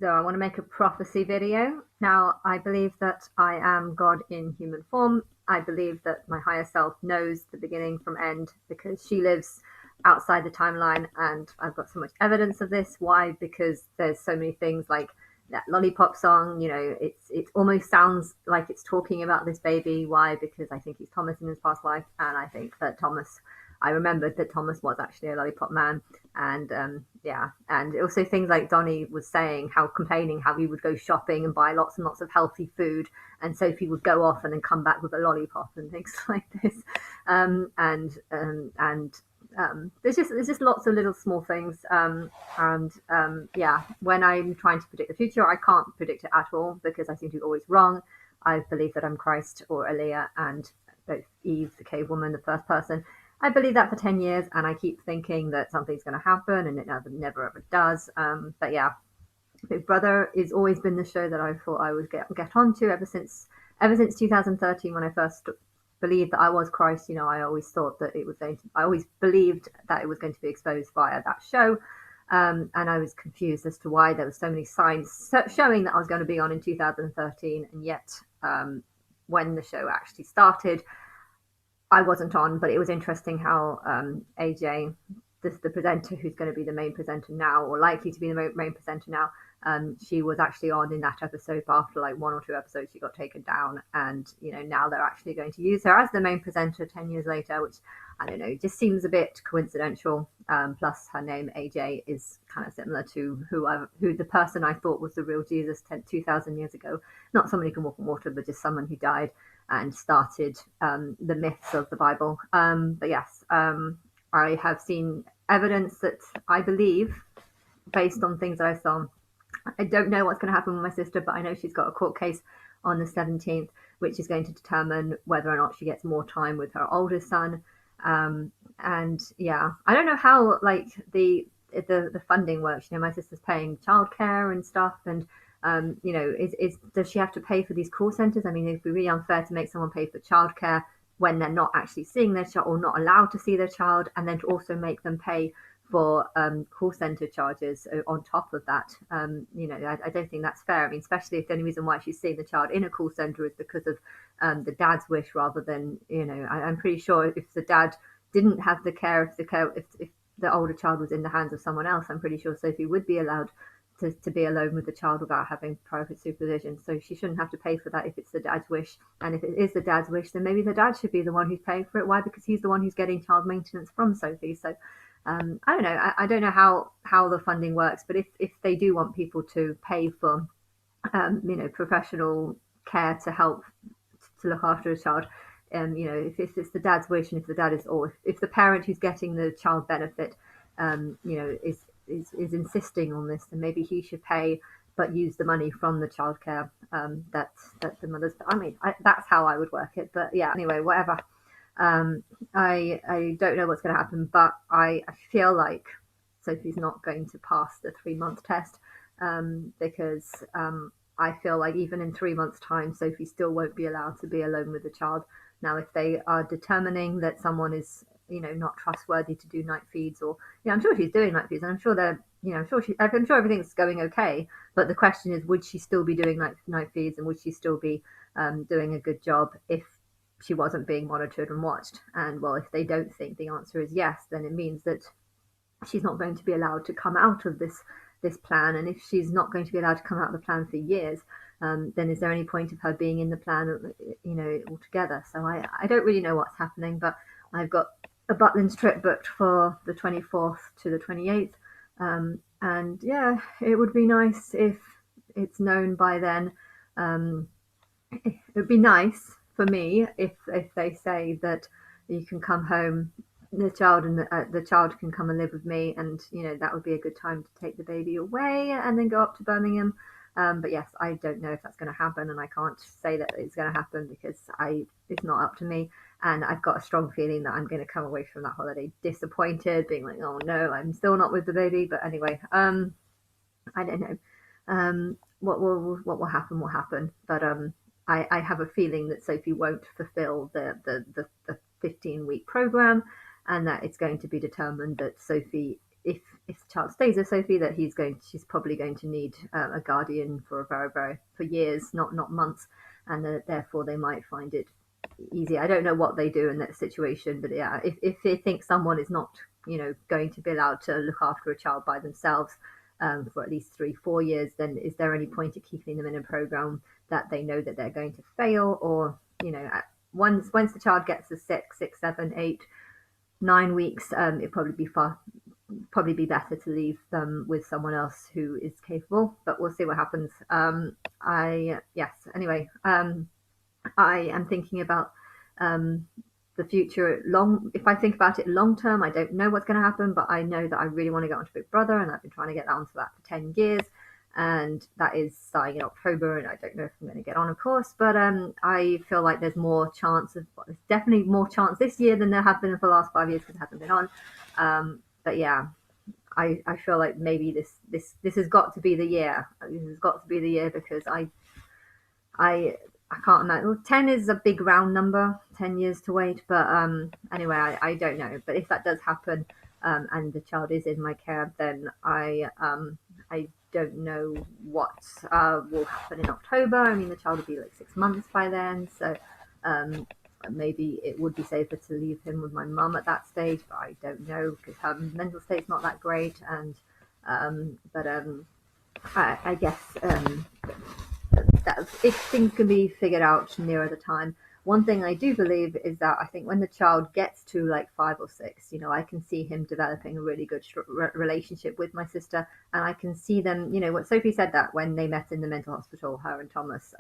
So I want to make a prophecy video. Now, I believe that I am God in human form. I believe that my higher self knows the beginning from end because she lives outside the timeline, and I've got so much evidence of this. Why? Because there's so many things like that lollipop song. It almost sounds like it's talking about this baby. Why? Because I think he's Thomas in his past life, and I think that I remembered that Thomas was actually a lollipop man. And yeah, and also things like Donnie was saying, how complaining how he would go shopping and buy lots and lots of healthy food, and Sophie would go off and then come back with a lollipop and things like this. There's just lots of little small things. Yeah, when I'm trying to predict the future, I can't predict it at all because I seem to be always wrong. I believe that I'm Christ or Aaliyah, and both Eve, the cave woman, the first person. I believe that for 10 years, and I keep thinking that something's going to happen, and it never ever does. But yeah, Big Brother has always been the show that I thought I would get onto ever since 2013 when I first believed that I was Christ. I always thought that I always believed that it was going to be exposed via that show. And I was confused as to why there were so many signs showing that I was going to be on in 2013, and yet when the show actually started, I wasn't on. But it was interesting how AJ, the presenter who's going to be the main presenter now, or likely to be the main presenter now, she was actually on in that episode, but after like one or two episodes, she got taken down. And now they're actually going to use her as the main presenter 10 years later, which I don't know, just seems a bit coincidental. Plus, her name AJ is kind of similar to who the person I thought was the real Jesus 2,000 years ago. Not someone who can walk on water, but just someone who died and started the myths of the Bible. But yes, I have seen evidence that I believe, based on things that I saw. I don't know what's going to happen with my sister, but I know she's got a court case on the 17th, which is going to determine whether or not she gets more time with her oldest son. And yeah, I don't know how like the funding works. My sister's paying childcare and stuff, and does she have to pay for these call centers? I mean, it'd be really unfair to make someone pay for childcare when they're not actually seeing their child or not allowed to see their child, and then to also make them pay for call center charges on top of that. I don't think that's fair. I mean, especially if the only reason why she's seeing the child in a call center is because of the dad's wish, rather than I'm pretty sure if the dad didn't have the care, if the older child was in the hands of someone else, I'm pretty sure Sophie would be allowed to be alone with the child without having private supervision. So she shouldn't have to pay for that if it's the dad's wish. And if it is the dad's wish, then maybe the dad should be the one who's paying for it. Why? Because he's the one who's getting child maintenance from Sophie. So I don't know. I don't know how the funding works, but if they do want people to pay for professional care to help to look after a child, if it's the dad's wish, and if the dad is, or if the parent who's getting the child benefit, is insisting on this, then maybe he should pay, but use the money from the childcare that the mother's. I mean, that's how I would work it. But yeah, anyway, whatever. I don't know what's going to happen, but I feel like Sophie's not going to pass the 3 month test, because I feel like even in 3 months' time, Sophie still won't be allowed to be alone with the child. Now, if they are determining that someone is, not trustworthy to do night feeds, or, I'm sure she's doing night feeds, and I'm sure I'm sure everything's going okay. But the question is, would she still be doing night feeds, and would she still be doing a good job if she wasn't being monitored and watched? And well, if they don't think the answer is yes, then it means that she's not going to be allowed to come out of this plan. And if she's not going to be allowed to come out of the plan for years, then is there any point of her being in the plan, altogether? So I don't really know what's happening, but I've got a Butlins trip booked for the 24th to the 28th. And yeah, it would be nice if it's known by then. It would be nice for me if they say that you can come home, the child and the child can come and live with me, and that would be a good time to take the baby away and then go up to Birmingham. But yes, I don't know if that's going to happen, and I can't say that it's going to happen because it's not up to me. And I've got a strong feeling that I'm going to come away from that holiday disappointed, being like, oh no, I'm still not with the baby. But anyway, I don't know. What will happen will happen. But I have a feeling that Sophie won't fulfill the 15-week program, and that it's going to be determined that Sophie if the child stays with Sophie, that she's probably going to need a guardian for a for years, not months, and therefore they might find it easy. I don't know what they do in that situation, but yeah, if they think someone is not, going to be allowed to look after a child by themselves for at least 3, 4 years, then is there any point of keeping them in a program that they know that they're going to fail? Or, once the child gets to 6, 7, 8, 9 weeks, it'd probably be better to leave them with someone else who is capable. But we'll see what happens. I yes. Anyway, I am thinking about um, the future long. If I think about it long term, I don't know what's going to happen, but I know that I really want to get onto Big Brother, and I've been trying to get onto that for 10 years, and that is starting in October, and I don't know if I'm going to get on, of course, but I feel like there's more chance of, well, there's definitely more chance this year than there have been for the last 5 years because it hasn't been on. But yeah, I feel like maybe this has got to be the year. This has got to be the year because I I can't imagine. Well, 10 is a big round number, 10 years to wait. But anyway, I don't know. But if that does happen, and the child is in my care, then I don't know what will happen in October. I mean, the child will be like 6 months by then. So um, maybe it would be safer to leave him with my mum at that stage. But I don't know because her mental state's not that great. And but I guess that if things can be figured out nearer the time. One thing I do believe is that I think when the child gets to like 5 or 6, I can see him developing a really good relationship with my sister, and I can see them. What Sophie said, that when they met in the mental hospital, her and Thomas,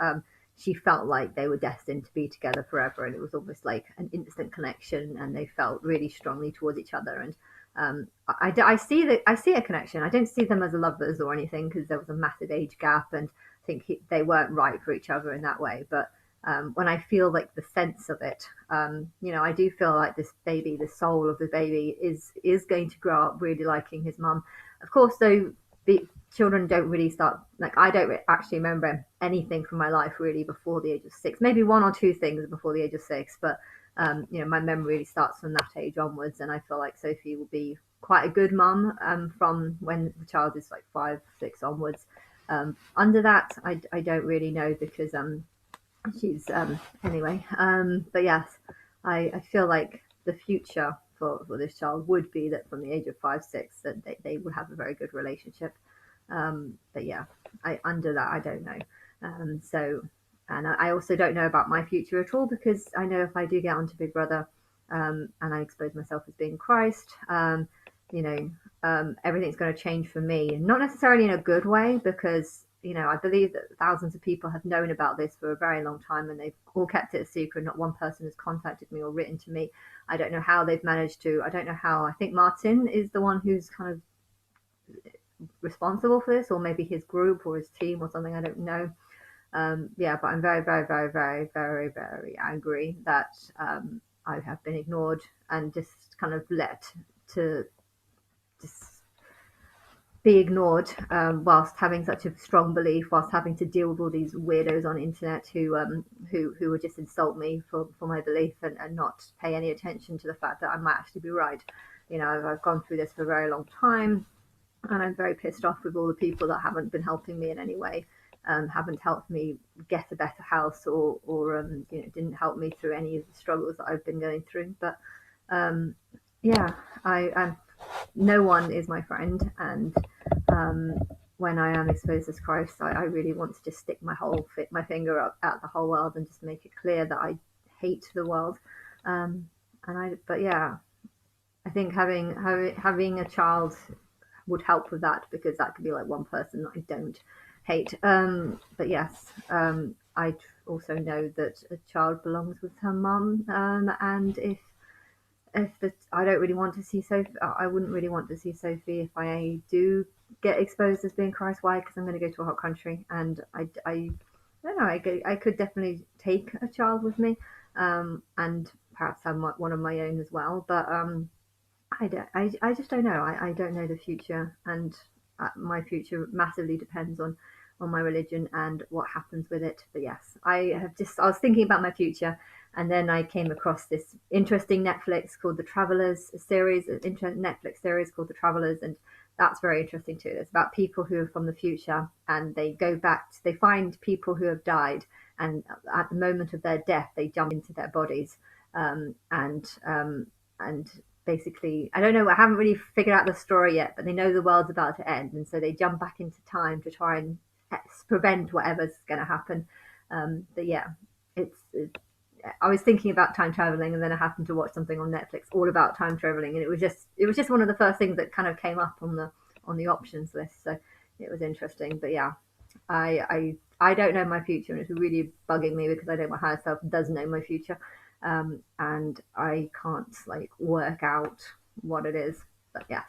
she felt like they were destined to be together forever, and it was almost like an instant connection, and they felt really strongly towards each other. And I see that I see a connection. I don't see them as lovers or anything because there was a massive age gap, and think they weren't right for each other in that way. But when I feel like the sense of it, I do feel like this baby, the soul of the baby, is going to grow up really liking his mum. Of course, though, children don't really start, like, I don't actually remember anything from my life really before the age of 6. Maybe one or two things before the age of 6, but my memory really starts from that age onwards, and I feel like Sophie will be quite a good mum from when the child is like 5, 6 onwards. Under that, I don't really know because she's anyway. But yes, I feel like the future for this child would be that from the age of 5, 6 that they would have a very good relationship. But yeah, under that I don't know. So, and I also don't know about my future at all because I know if I do get onto Big Brother, and I expose myself as being Christ, you know, everything's going to change for me, not necessarily in a good way, because I believe that thousands of people have known about this for a very long time, and they've all kept it a secret. Not one person has contacted me or written to me. I don't know how they've managed to. I don't know how. I think Martin is the one who's kind of responsible for this, or maybe his group or his team or something. I don't know. Yeah, but I'm very, very, very, very, very, very angry that I have been ignored and just kind of let to just be ignored, whilst having such a strong belief, whilst having to deal with all these weirdos on the internet who would just insult me for my belief, and not pay any attention to the fact that I might actually be right. I've gone through this for a very long time, and I'm very pissed off with all the people that haven't been helping me in any way, haven't helped me get a better house, or didn't help me through any of the struggles that I've been going through. But yeah, I'm no one is my friend, and when I am exposed as Christ, I really want to just stick my finger up at the whole world and just make it clear that I hate the world. But yeah, I think having a child would help with that, because that could be like one person that I don't hate. But yes, I also know that a child belongs with her mum, and I don't really want to see Sophie. I wouldn't really want to see Sophie if I do get exposed as being Christ. Why? Because I'm going to go to a hot country, and I don't know. I could definitely take a child with me, and perhaps have one of my own as well. But I just don't know. I don't know the future, and my future massively depends on on my religion and what happens with it. But yes, I was thinking about my future, and then I came across this interesting Netflix called The Travelers series, an Netflix series called The Travelers, and that's very interesting too. It's about people who are from the future, and they go back, they find people who have died, and at the moment of their death, they jump into their bodies, and basically, I don't know, I haven't really figured out the story yet, but they know the world's about to end, and so they jump back into time to try and prevent whatever's going to happen. But yeah, it's I was thinking about time traveling, and then I happened to watch something on Netflix all about time traveling, and it was just one of the first things that kind of came up on the options list. So it was interesting. But yeah, I don't know my future, and it's really bugging me because I know my higher self does know my future, and I can't like work out what it is. But yes.